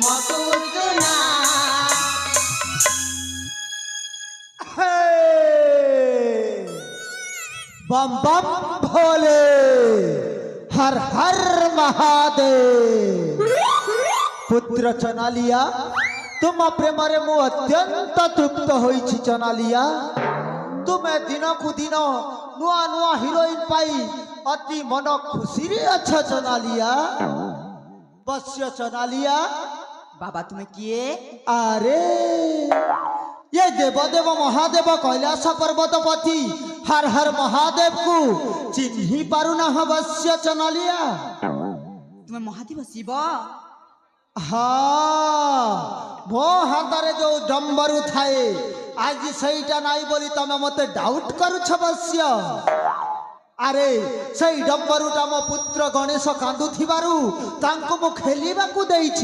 মধুর্জনা बम बम भोले हर हर महादेव। पुत्र चनालिया तुम प्रेमरे मु अत्यंत तृप्त होइछि चनालिया। तुमे दिन को दिन नुआ नुआ हिरोइन पाई अति मन खुशी रे अच्छा चनालिया। बस्य चनालिया बाबा तुम्हें किए अरे ये देवदेव महादेव कैलास पर्वतपति हर हर महादेव को चिन्ही पारु ना अवश्य चनालिया। तुम्हें महादेव शिव हाँ मो हाथरे जो डंबरू थाए आज सहीटा नाई बोली तमे मते डाउट करुछ अवश्य। अरे सही डंबरूटा मो पुत्र गणेश कांदुथिबारु तांको मो खेलिबा को देइछि।